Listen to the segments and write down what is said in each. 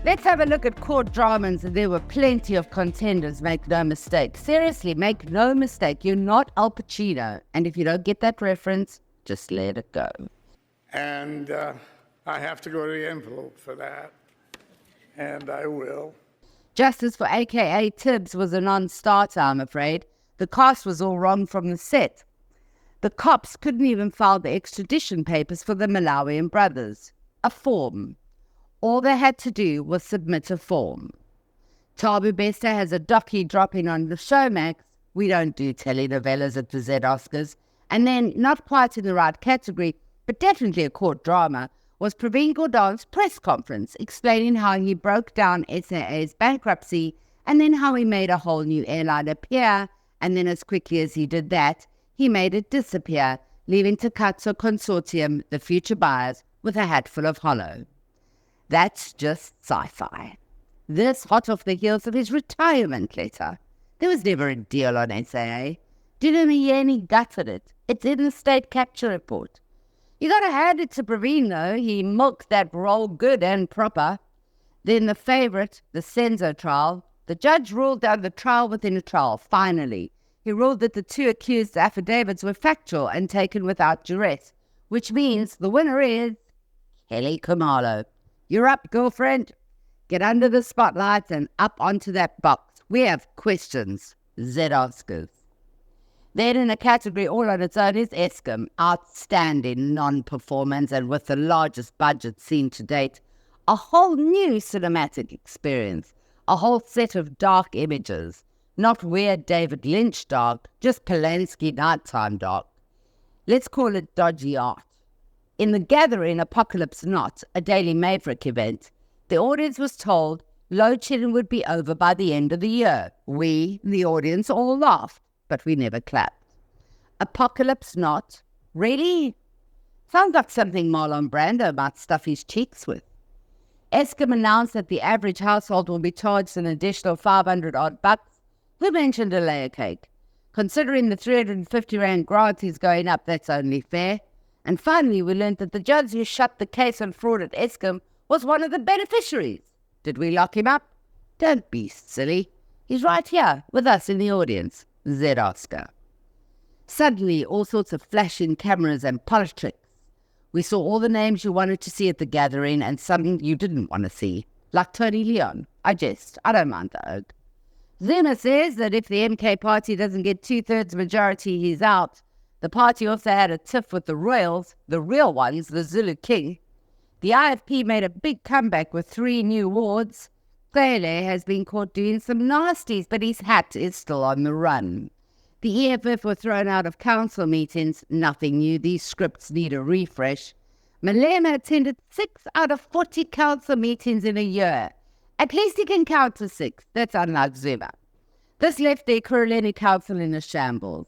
Let's have a look at court dramas, and there were plenty of contenders, make no mistake. Seriously, make no mistake, you're not Al Pacino. And if you don't get that reference, just let it go. And I have to go to the envelope for that, and I will. Justice for AKA Tibbs was a non-starter, I'm afraid. The cast was all wrong from the set. The cops couldn't even file the extradition papers for the Malawian brothers. A form. All they had to do was submit a form. Tabu Bester has a docu dropping on the Showmax. We don't do telenovelas at the Z Oscars. And then, not quite in the right category, but definitely a court drama, was Praveen Gordon's press conference explaining how he broke down SAA's bankruptcy and then how he made a whole new airline appear, and then as quickly as he did that, he made it disappear, leaving Takatso Consortium, the future buyers, with a hatful of hollow. That's just sci-fi. This hot off the heels of his retirement letter. There was never a deal on SAA. Dinamiyeni gutted it. It's in the state capture report. You gotta hand it to Praveen, though. He milked that role good and proper. Then the favourite, the Senzo trial. The judge ruled down the trial within a trial, finally. He ruled that the two accused affidavits were factual and taken without duress, which means the winner is Kelly Khumalo. You're up, girlfriend. Get under the spotlight and up onto that box. We have questions. Z Oscars. Then in a category all on its own is Eskom. Outstanding non-performance and with the largest budget seen to date. A whole new cinematic experience. A whole set of dark images. Not weird David Lynch dark, just Polanski nighttime dark. Let's call it dodgy art. In The Gathering, Apocalypse Not, a Daily Maverick event, the audience was told load shedding would be over by the end of the year. We, the audience, all laughed, but we never clapped. Apocalypse Not? Really? Sounds like something Marlon Brando might stuff his cheeks with. Eskom announced that the average household will be charged an additional 500 odd bucks. Who mentioned a layer cake? Considering the 350 Rand grant is going up, that's only fair. And finally, we learned that the judge who shut the case on fraud at Eskom was one of the beneficiaries. Did we lock him up? Don't be silly. He's right here with us in the audience. Z Oscar. Suddenly, all sorts of flashing cameras and politics. We saw all the names you wanted to see at the Gathering and some you didn't want to see. Like Tony Leon. I don't mind the oak. Zuma says that if the MK party doesn't get 2/3 majority, he's out. The party also had a tiff with the royals, the real ones, the Zulu King. The IFP made a big comeback with 3 new wards. Cele has been caught doing some nasties, but his hat is still on the run. The EFF were thrown out of council meetings. Nothing new. These scripts need a refresh. Malema attended 6 out of 40 council meetings in a year. At least he can count to 6. That's unlike Zuma. This left the Ekurhuleni Council in a shambles.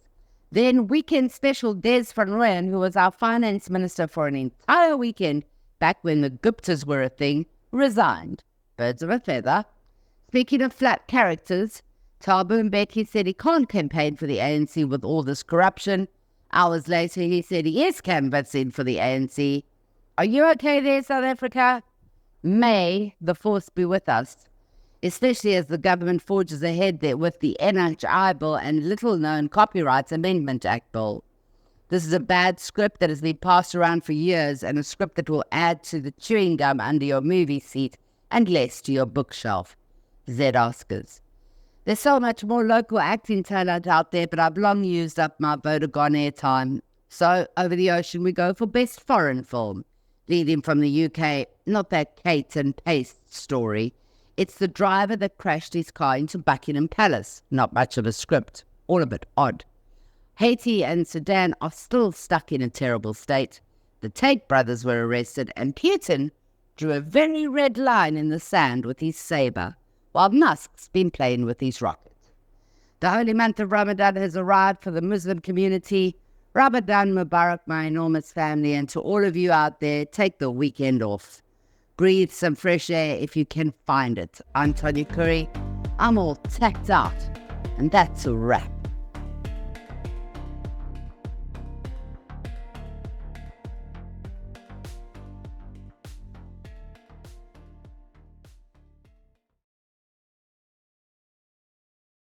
Then weekend special Des van Rooyen, who was our finance minister for an entire weekend, back when the Guptas were a thing, resigned. Birds of a feather. Speaking of flat characters, Thabo Mbeki said he can't campaign for the ANC with all this corruption. Hours later, he said he is canvassing for the ANC. Are you okay there, South Africa? May the force be with us, especially as the government forges ahead there with the NHI bill and little-known Copyrights Amendment Act bill. This is a bad script that has been passed around for years and a script that will add to the chewing gum under your movie seat and less to your bookshelf. Z Oscars. There's so much more local acting talent out there, but I've long used up my Vodagone airtime. So, over the ocean we go for Best Foreign Film. Leading from the UK, not that Kate and Paste story. It's the driver that crashed his car into Buckingham Palace. Not much of a script. All a bit odd. Haiti and Sudan are still stuck in a terrible state. The Tate brothers were arrested and Putin drew a very red line in the sand with his saber, while Musk's been playing with his rocket. The holy month of Ramadan has arrived for the Muslim community. Ramadan Mubarak, my enormous family, and to all of you out there, take the weekend off. Breathe some fresh air if you can find it. I'm Tanya Curry. I'm all tacked out, and that's a wrap.